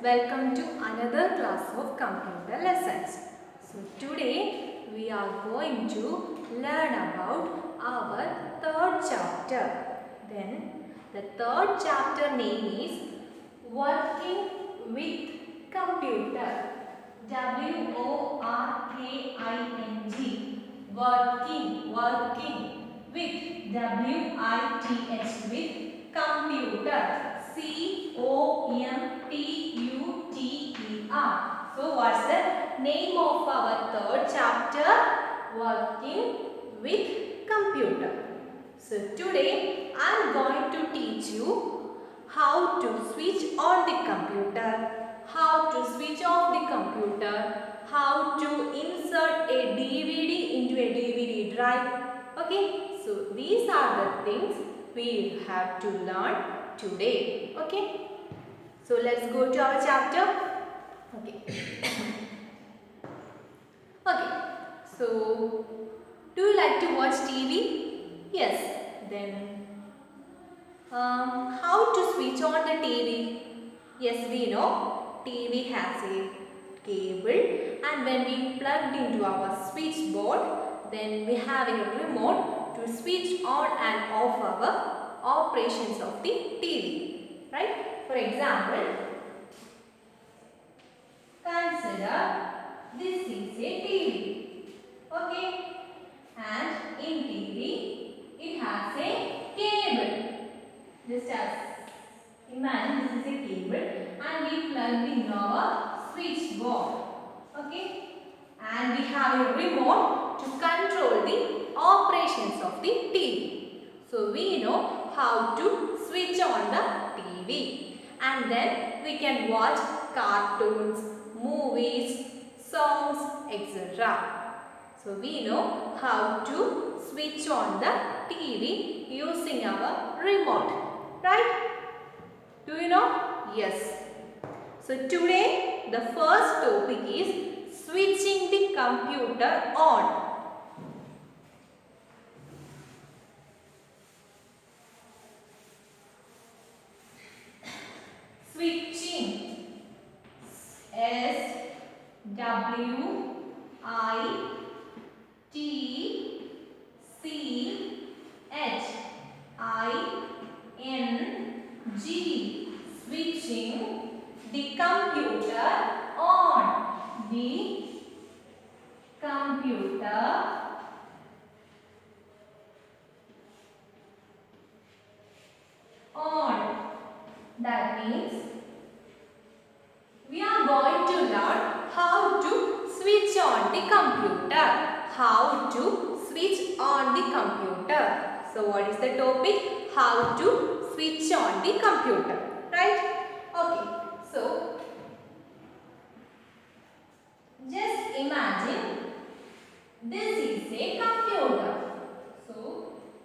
welcome to another class of computer lessons. So today we are going to learn about our third chapter. Then the third chapter name is Working with Computer. W-O-R-K-I-N-G. Working with W-I-T-H with computer. C-O-M-P-U-T-E-R. So what's the name of our third chapter? Working with computer. So today I am going to teach you how to switch on the computer, how to switch off the computer, how to insert a DVD into a DVD drive. Okay, so these are the things we have to learn today. Okay, so let's go to our chapter. Okay. Okay, so do you like to watch TV? Yes, then how to switch on the TV? Yes, we know TV has a cable, and when we plugged into our switchboard, then we have a remote to switch on and off our operations of the TV, right? For example, consider this is a TV, okay, and in TV it has a cable. Just as imagine this is a cable and we plugged in our switchboard, okay, and we have a remote to control the operations of the TV. So we know how to switch on the TV, and then we can watch cartoons, movies, songs, etc. So we know how to switch on the TV using our remote, right? Do you know? Yes. So today the first topic is switching the computer on. Switching. S-W-I-T-C-H-I-N-G. Switching the computer on. The computer on. That means we are going to learn how to switch on the computer. How to switch on the computer. So what is the topic? How to switch on the computer. Right? Okay. So just imagine this is a computer. So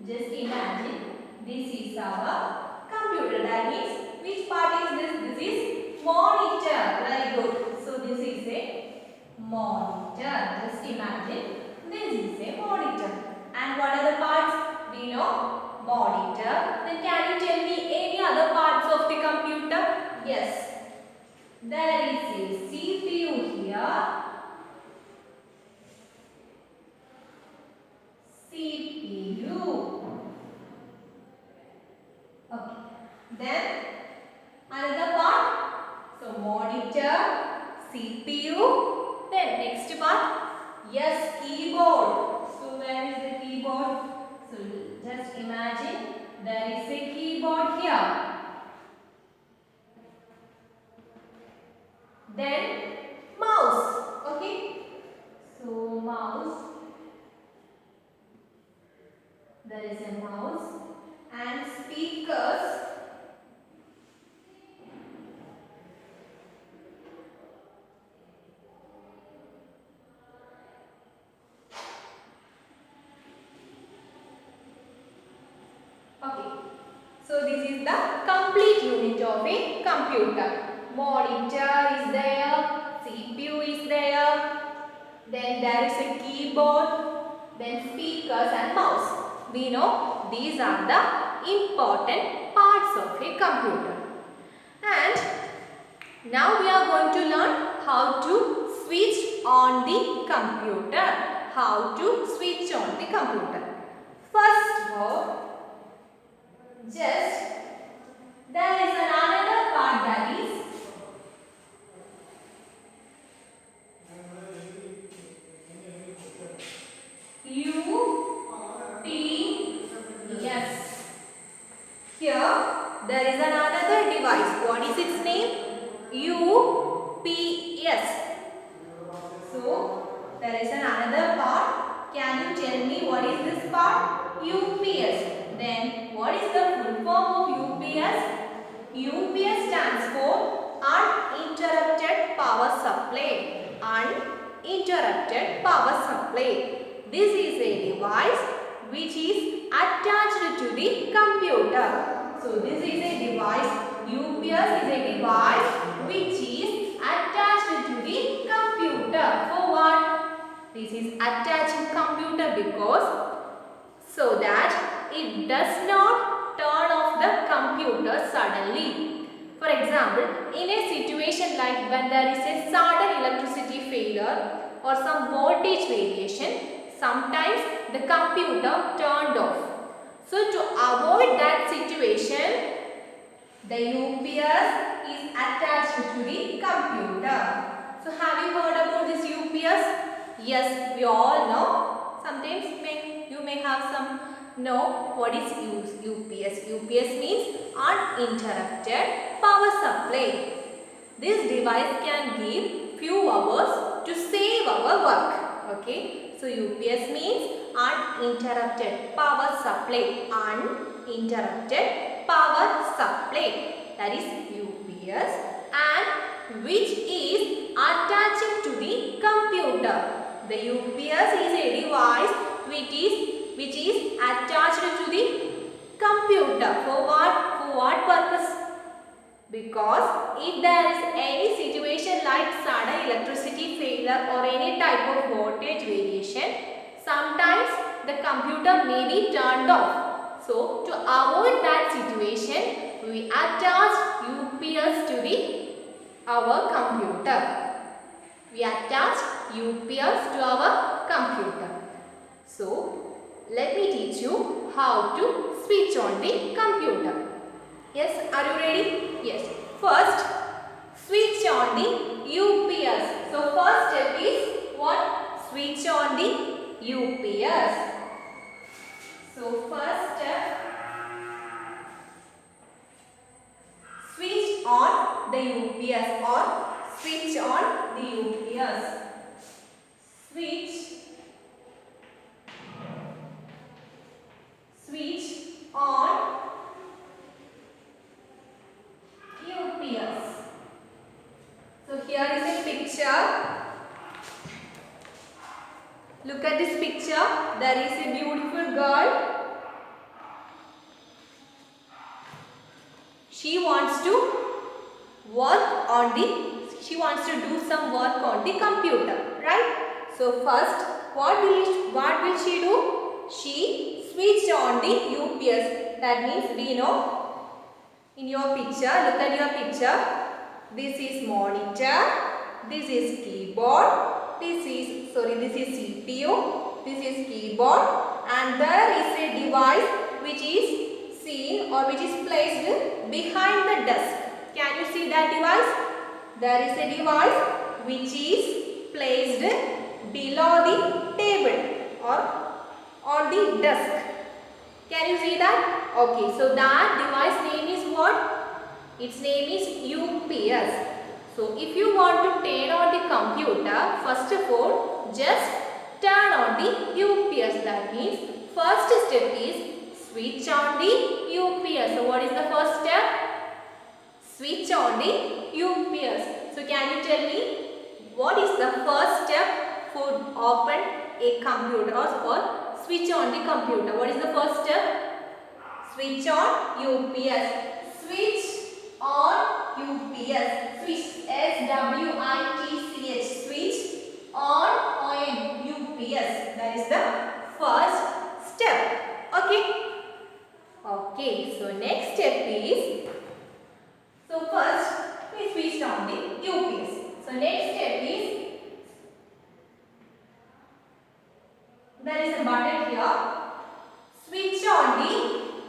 just imagine this is our computer. That means which part is this? This is monitor. Very good. So this is a monitor. Just imagine this is a monitor. And what are the parts? We know monitor. Then can you tell me any other parts of the computer? Yes. There is a CPU here. CPU. Okay. Then another part. So monitor, CPU. Then next part. Yes, keyboard. So where is the keyboard? So just imagine there is a keyboard here. Then mouse. Okay. So mouse. There is a mouse and speakers. Okay. So this is the complete unit of a computer. Monitor is there, CPU is there, then there is a keyboard, then speakers and mouse. We know these are the important parts of a computer. And Now we are going to learn how to switch on the computer. How to switch on the computer. First of all, just there is another part that is UPS. Here there is another device. What is its name? UPS. So there is another part. Can you tell me what is this part? UPS. Then what is the full form of UPS? UPS stands for uninterrupted power supply. Uninterrupted power supply. This is a device which is attached to the computer. So this is a device. UPS is a device which is attached to the computer. For what? This is attached to computer because so that it does not turn off the computer suddenly. For example, in a situation like when there is a sudden electricity failure or some voltage variation, sometimes the computer turned off. So to avoid that situation, the UPS is attached to the computer. So have you heard about this UPS? Yes, we all know. Sometimes you may have some know what is UPS. UPS means uninterrupted power supply. This device can give few hours to save our work. Okay. So UPS means uninterrupted power supply. Uninterrupted power supply. That is UPS, and which is attaching to the computer. The UPS is a device which is attached to the computer. For what? For what purpose? Because if there is any situation like sudden electricity failure or any type of voltage variation, sometimes the computer may be turned off. So to avoid that situation, we attach UPS to our computer. We attach UPS to our computer. So let me teach you how to switch on the computer. Yes, are you ready? Yes. First, switch on the UPS. So first step is what? Switch on the UPS. So first step, switch on the UPS or switch on the UPS. Switch on UPS. So here is a picture. Look at this picture. There is a beautiful girl. She wants to do some work on the computer, right? So first, what will she do? She switched on the UPS. That means we know. In your picture, look at your picture. This is monitor, this is keyboard, this is CPU, this is keyboard, and there is a device which is seen or which is placed behind the desk. Can you see that device? There is a device which is placed below the table or on the desk. Can you see that? Okay, so that device name is what? Its name is UPS. So if you want to turn on the computer, first of all, just turn on the UPS. That means first step is switch on the UPS. So what is the first step? Switch on the UPS. So can you tell me what is the first step for open a computer or switch on the computer? What is the first step? Switch on UPS. Switch on UPS. Switch. S-W-I-T-C-H. Switch on UPS. That is the first step. Okay. Okay. So next step is. So first we switched on the So next step is, there is a button here. Switch on the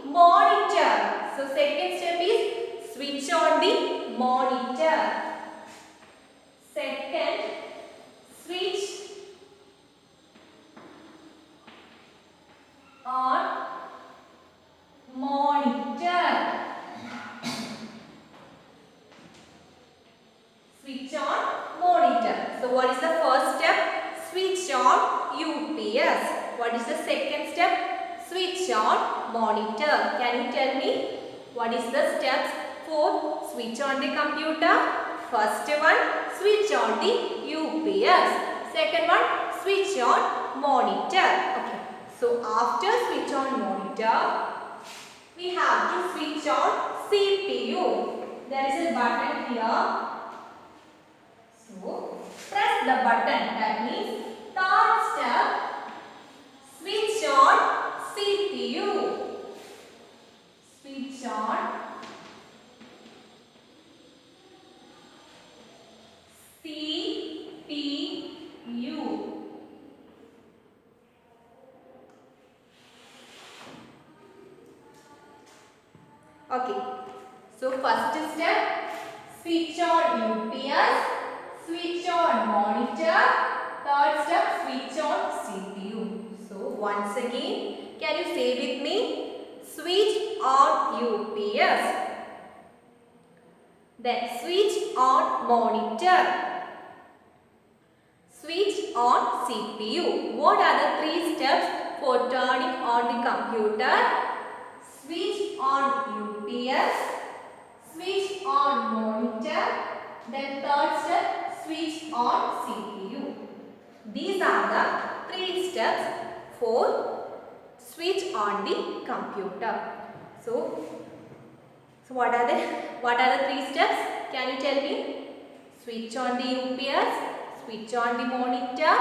monitor. So second step is switch on the monitor. Second, switch on monitor. Switch on monitor. So what is the first step? Switch on UPS. What is the second step? Switch on monitor. Can you tell me what is the steps for switch on the computer? First one, switch on the UPS. Second one, switch on monitor. Okay. So after switch on monitor, we have to switch on CPU. There is a button here. So press the button. That means third step, switch on CPU. Switch on CPU. Okay. So first step, switch on UPS, switch on monitor. Third step, switch on CPU. So once again, can you say with me? Switch on UPS. Then switch on monitor. Switch on CPU. What are the three steps for turning on the computer? Switch on UPS, switch on monitor, then third step, switch on CPU. These are the three steps for switch on the computer. So what are the three steps? Can you tell me? Switch on the UPS, switch on the monitor,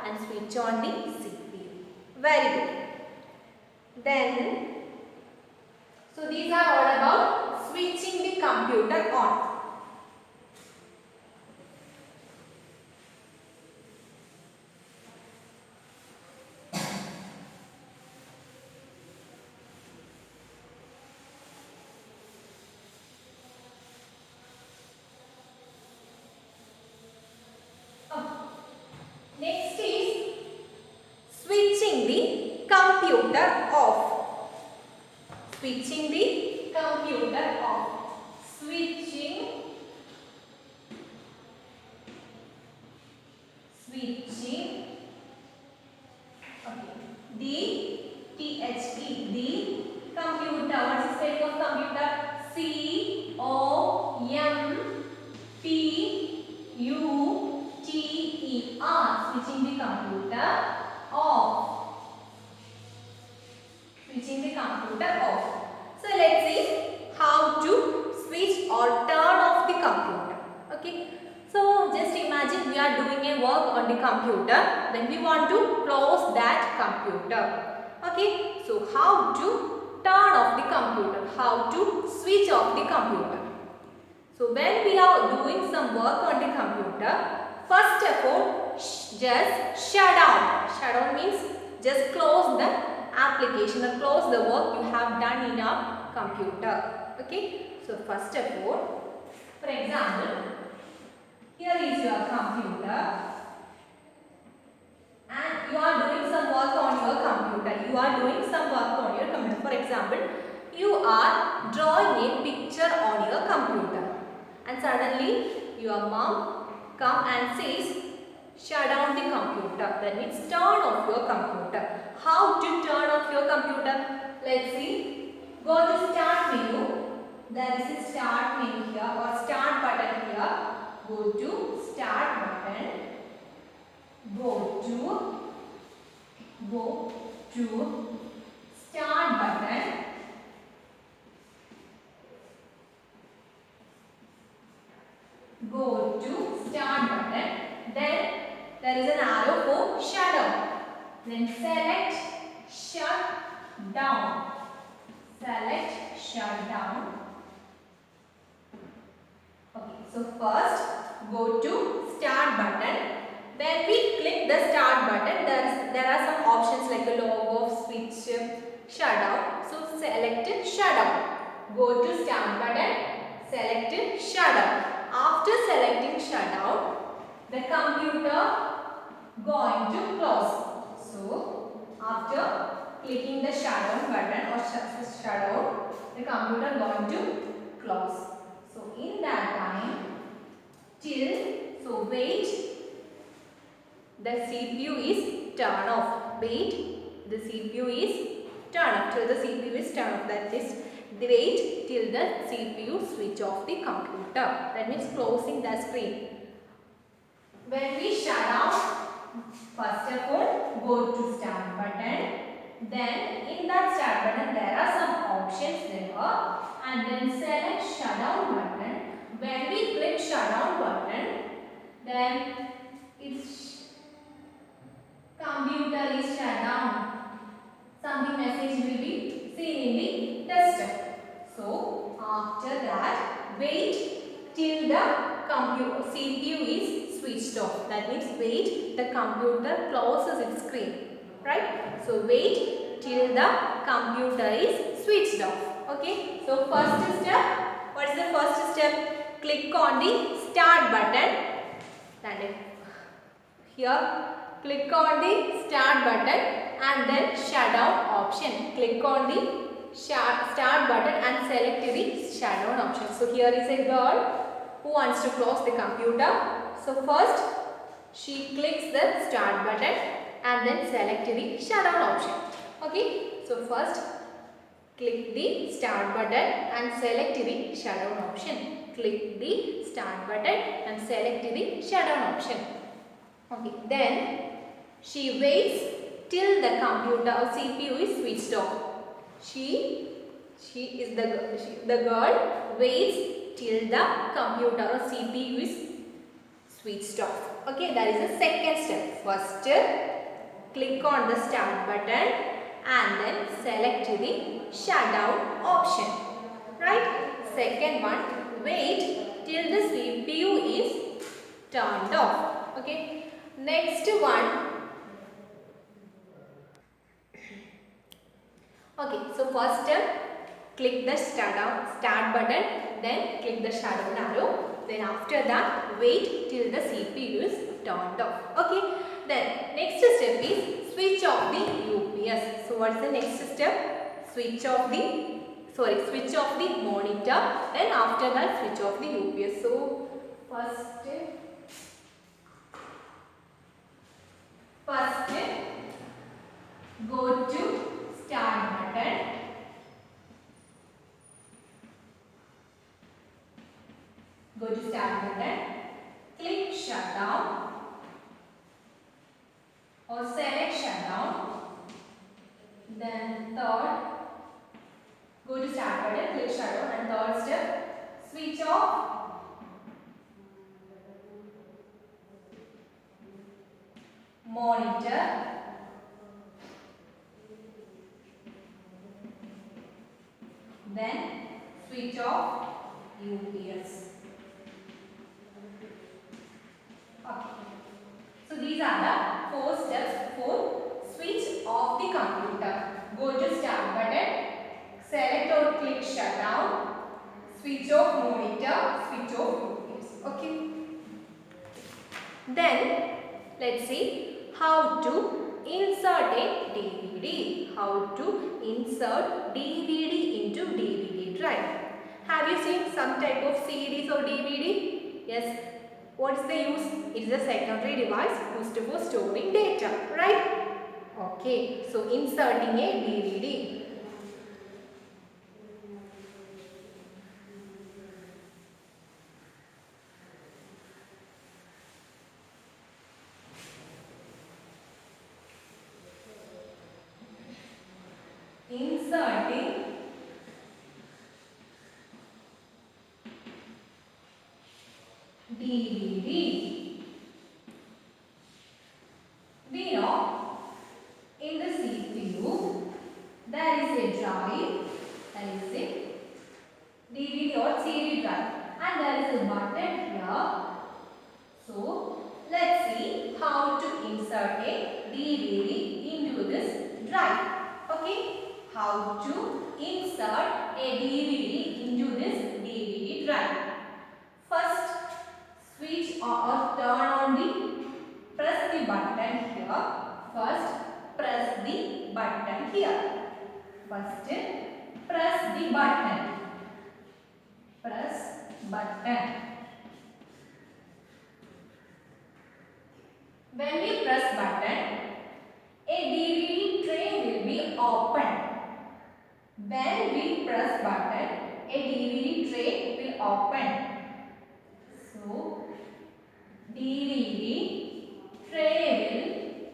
and switch on the CPU. Very good. Then, so these are all about switching the computer on. Next is switching the computer off. Switching the computer off. Switching the computer. What is the type of computer? COMPUTER. Switching the computer off. Switching the computer off. So let's see how to switch or turn off the computer. Okay. So just imagine we are doing a work on the computer. Then we want to close that computer. Okay. So how to turn off the computer? How to switch off the computer? So when we are doing some work on the computer, first of all, just shut down. Shut down means just close the application or close the work you have done in your computer. Okay. So first of all, for example, here is your computer and you are doing some work on your computer. You are doing some work on your computer. For example, you are drawing a picture on your computer and suddenly your mom come and says, shut down the computer. That means turn off your computer. How to turn off your computer? Let's see. Go to start menu. There is a start menu here or start button here. Go to start button. Go to start button. Go to start button. Then there is an arrow for shut down. Then select shut down. Select shut down. Okay, so first go to start button. When we click the start button, there are some options like a logo, switch, shutdown. So select shutdown. Go to start button, select shutdown. After selecting shutdown, the computer going to close. So after clicking the shutdown button or shutdown, the computer going to close. So in that time, wait, the CPU is turned off. Wait, the CPU is turned off till the CPU is turned off. That is, wait till the CPU switch off the computer. That means closing the screen. When we shut down, first of all, go to start button. Then in that start button, there are some options there, and then select shutdown button. When we click shutdown button, then its computer is shut down. Something message will be seen in the desktop. So after that, wait till the CPU is switched off. That means wait the computer closes its screen. Right? So wait till the computer is switched off. Okay? So first step, what is the first step? Click on the start button. And here click on the start button and then shutdown option. Click on the start button and select the shutdown option. So here is a girl who wants to close the computer. So first she clicks the start button and then select the shutdown option. Okay. So first click the start button and select the shutdown option. Click the start button and select the shutdown option. Okay. Then she waits till the computer or CPU is switched off. The girl waits till the computer or CPU is switched off. Okay, that is the second step. First, click on the start button and then select the shutdown option. Right? Second one, wait till the CPU is turned off. Okay. Next one. Okay, so first step, click the start button, then click the shutdown arrow. Then after that, wait till the CPU is turned off. Okay, then next step is switch off the UPS. So what is the next step? Switch off the monitor. Then after that, switch off the UPS. So first step, go to start button. Go to start button. Click shutdown or select shutdown. Then third, go to start button, click shutdown, and third step, switch off monitor. Then switch off UPS. Okay. So these are the 4 steps for switch off the computer. Go to start button, select or click shutdown, switch off monitor, switch off UPS. Okay. Then let's see how to insert a DVD. How to insert DVD into DVD drive. Have you seen some type of CDs or DVD? Yes. What is the use? It is a secondary device used for storing data, right? Okay. So inserting a DVD. Inserting DVD. We know in the CPU there is a drive, there is a DVD or CD drive, and there is a button here. So turn on the, press the button here. First, press the button here. First, press the button. Press button. When we press button, a DVD tray will be opened. When we press button, a DVD tray will open. So, DVD tray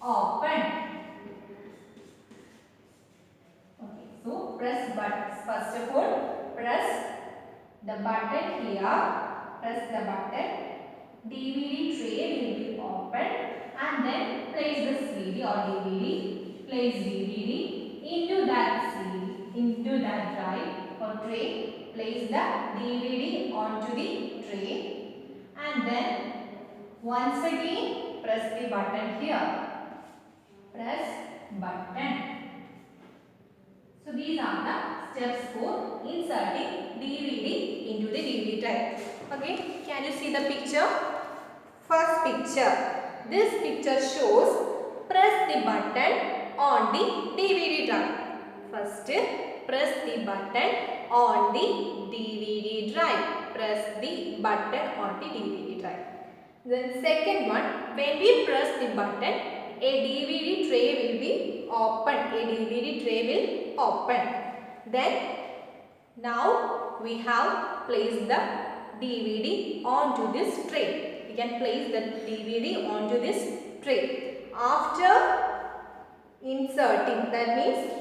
will open. Okay, so press button. First of all, press the button here. Press the button. DVD tray will be opened, and then place the CD or DVD. Place DVD into that CD, into that drive or tray. Place the DVD onto the tray, and then once again press the button here. Press button. So these are the steps for inserting DVD into the DVD drive. Okay, can you see the picture? First picture. This picture shows press the button on the DVD drive. First, press the button on the DVD drive. Press the button on the DVD drive. Then second one, when we press the button, a DVD tray will be open. A DVD tray will open. Then now we have placed the DVD onto this tray. We can place the DVD onto this tray. After inserting, that means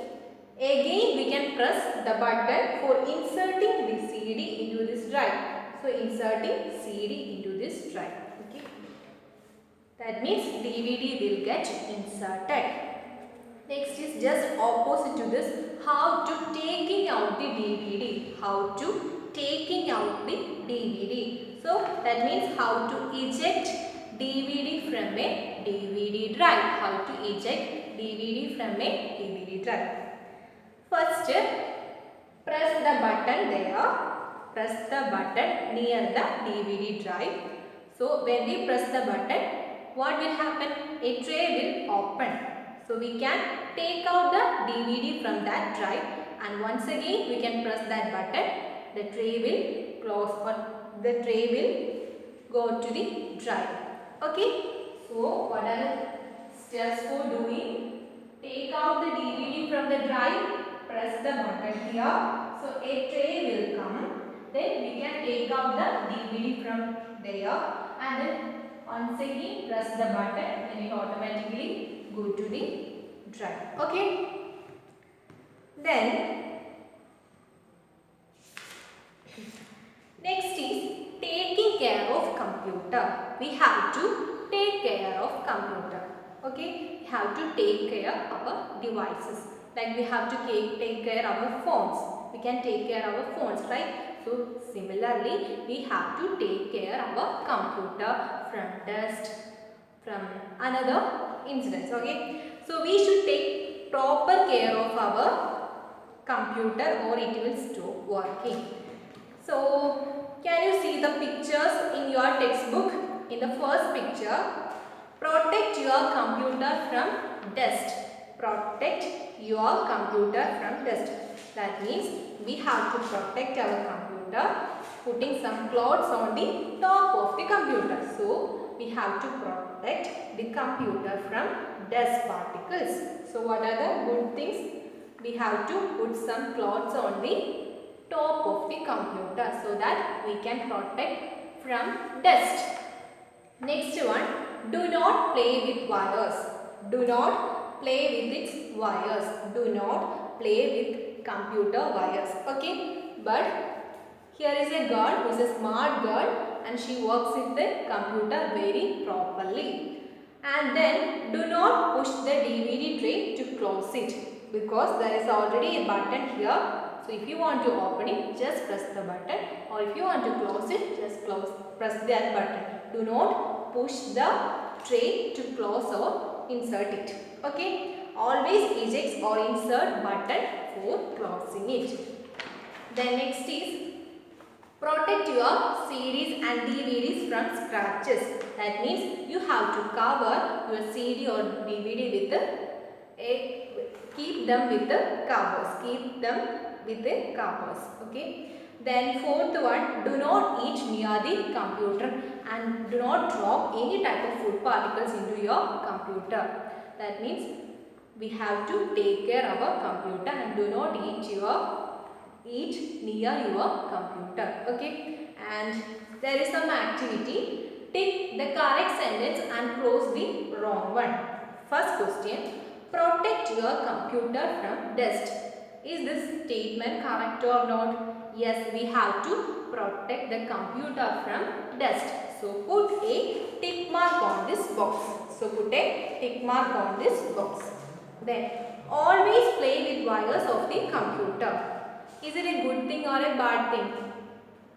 again we can press the button for inserting the CD into this drive. So inserting CD into this drive. Okay. That means DVD will get inserted. Next is just opposite to this, how to taking out the DVD. How to taking out the DVD. So that means how to eject DVD from a DVD drive. How to eject DVD from a DVD drive. First, press the button there. Press the button near the DVD drive. So when we press the button, what will happen? A tray will open. So we can take out the DVD from that drive, and once again we can press that button. The tray will close, or the tray will go to the drive. Okay. So what are the steps for doing? Take out the DVD from the drive. Press the button here. So a tray will come. Then we can take out the DVD from there, and then once again press the button, and it automatically go to the drive. Okay. Then next is taking care of computer. We have to take care of computer. Okay. We have to take care of our devices. Like we have to take care of our phones. We can take care of our phones, right? So similarly, we have to take care of our computer from dust, from another incidents. Okay. So we should take proper care of our computer, or it will stop working. So can you see the pictures in your textbook? In the first picture, protect your computer from dust. Protect your computer from dust. That means we have to protect our computer, putting some cloths on the top of the computer. So we have to protect the computer from dust particles. So what are the good things? We have to put some cloths on the top of the computer so that we can protect from dust. Next one, do not play with wires. Do not play with its wires. Do not play with computer wires. Okay. But here is a girl who is a smart girl, and she works with the computer very properly. And then do not push the DVD tray to close it, because there is already a button here. So if you want to open it, just press the button, or if you want to close it, just press that button. Do not push the tray to close or insert it. Okay. Always eject or insert button for closing it. Then next is protect your CDs and DVDs from scratches. That means you have to cover your CD or DVD with keep them with the covers. Keep them with the covers. Okay. Then fourth one, do not eat near the computer and do not drop any type of food particles into your computer. That means we have to take care of our computer and do not eat near your computer. Okay. And there is some activity. Take the correct sentence and close the wrong one. First question, protect your computer from dust. Is this statement correct or not? Yes, we have to protect the computer from dust. So put a tick mark on this box. So put a tick mark on this box. Then always play with wires of the computer. Is it a good thing or a bad thing?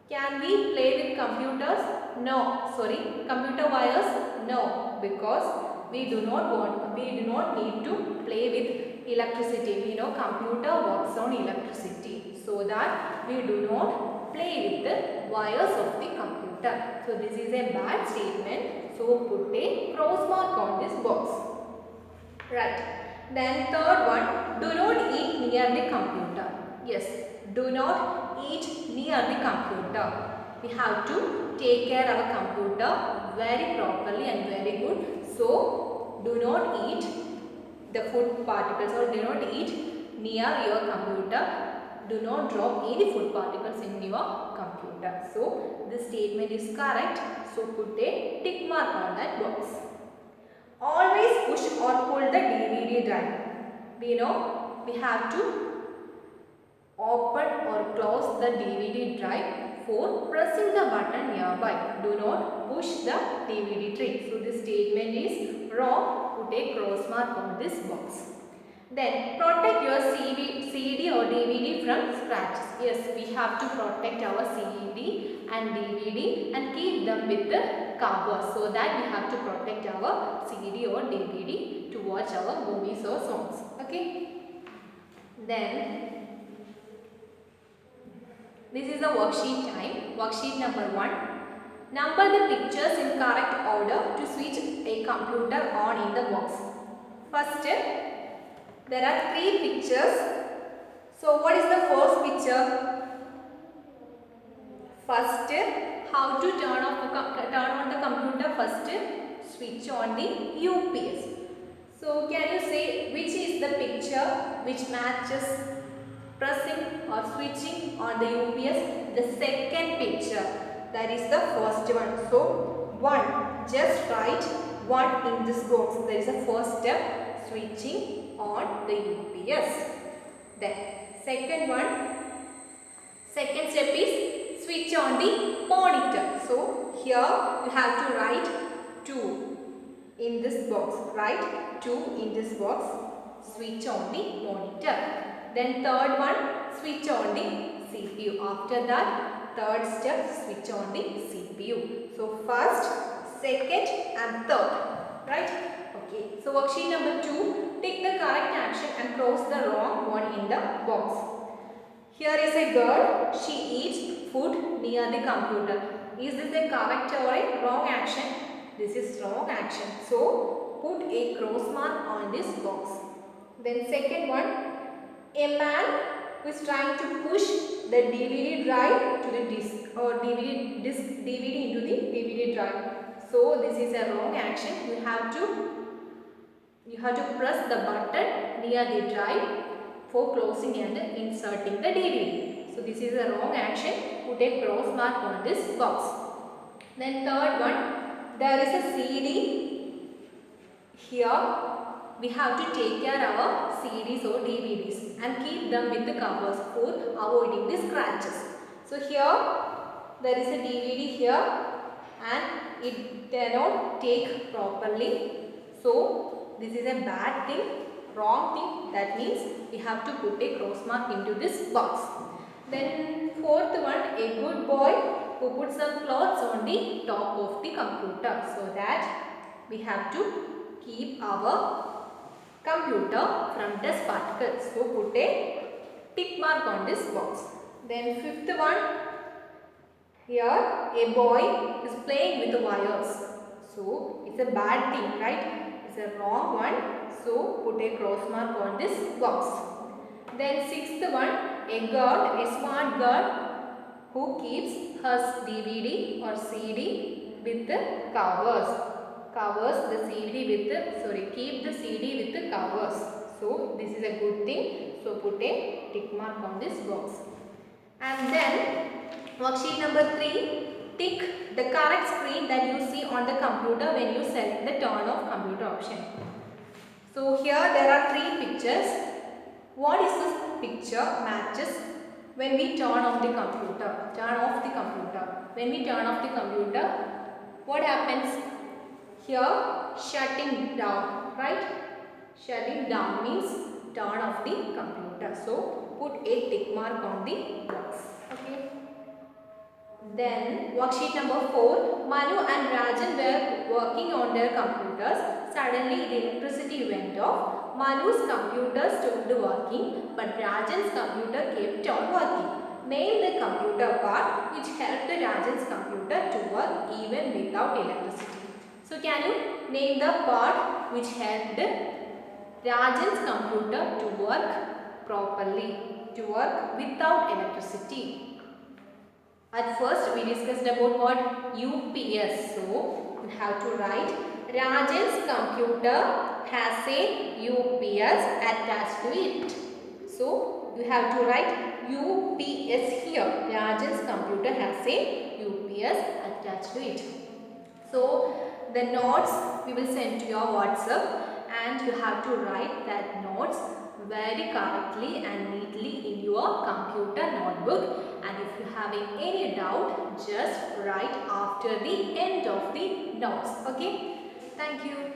Can we play with computers? No. Sorry, computer wires? No, because we do not need to play with electricity. We know computer works on electricity, so that we do not play with the wires of the computer. So this is a bad statement. So put a cross mark on this box. Right. Then third one, do not eat near the computer. Yes, do not eat near the computer. We have to take care of our computer very properly and very good. So do not eat the food particles or do not eat near your computer. Do not drop any food particles in your computer. So this statement is correct. So put a tick mark on that box. Always push or pull the DVD drive. We know we have to open or close the DVD drive for pressing the button nearby. Do not push the DVD tray. So this statement is wrong. Put a cross mark on this box. Then protect your CD or DVD from scratches. Yes, we have to protect our CD and DVD and keep them with the cover, so that we have to protect our CD or DVD to watch our movies or songs. Okay. Then this is the worksheet time. Worksheet number 1. Number the pictures in correct order to switch a computer on in the box. First, there are 3 pictures. So what is the first picture? First, how to turn on the computer? First, switch on the UPS. So can you say which is the picture which matches pressing or switching on the UPS? The second picture. That is the first one. So 1. Just write 1 in this box. That is the first step, switching on the UPS. Then second step is switch on the monitor. So here you have to write 2 in this box. Write 2 in this box. Switch on the monitor. Then third one, switch on the CPU. After that, third step, switch on the CPU. So first, second and third. Right? Okay. So worksheet number 2. Take the correct action and cross the wrong one in the box. Here is a girl. She eats food near the computer. Is this a correct or a wrong action? This is wrong action. So put a cross mark on this box. Then second one, a man who is trying to push the DVD drive to the disk or DVD into the DVD drive. So this is a wrong action. You have to press the button near the drive for closing and inserting the DVD. So this is a wrong action. Put a cross mark on this box. Then third one, there is a CD. Here we have to take care of our CDs or DVDs and keep them with the covers for avoiding the scratches. So here there is a DVD here and it cannot take properly. So this is a bad thing, wrong thing. That means we have to put a cross mark into this box. Then fourth one, a good boy who put some clothes on the top of the computer, so that we have to keep our computer from dust particles. So put a tick mark on this box. Then fifth one, Here a boy is playing with the wires. So it's a bad thing, right? It's a wrong one. So put a cross mark on this box. Then sixth one, a girl, a smart girl who keeps her DVD or CD with the covers. Covers the CD with the, keep the CD with the covers. So this is a good thing. So put a tick mark on this box. And then worksheet number 3, tick the correct screen that you see on the computer when you select the turn off computer option. So here there are 3 pictures. What is this picture matches when we turn off the computer? Turn off the computer. When we turn off the computer, what happens? Here shutting down, right? Shutting down means turn off the computer. So put a tick mark on the box. Okay. Then worksheet number 4, Manu and Rajan were working on their computers. Suddenly the electricity went off. Manu's computer stopped working, but Rajan's computer kept on working. Name the computer part which helped Rajan's computer to work even without electricity. So can you name the part which helped Rajan's computer to work properly, to work without electricity? At first we discussed about what? UPS. So you have to write Rajan's computer has a UPS attached to it. So you have to write UPS here. Rajan's computer has a UPS attached to it. So the notes we will send to your WhatsApp and you have to write that notes very correctly and neatly in your computer notebook. And if you having any doubt, just write after the end of the notes. Okay. Thank you.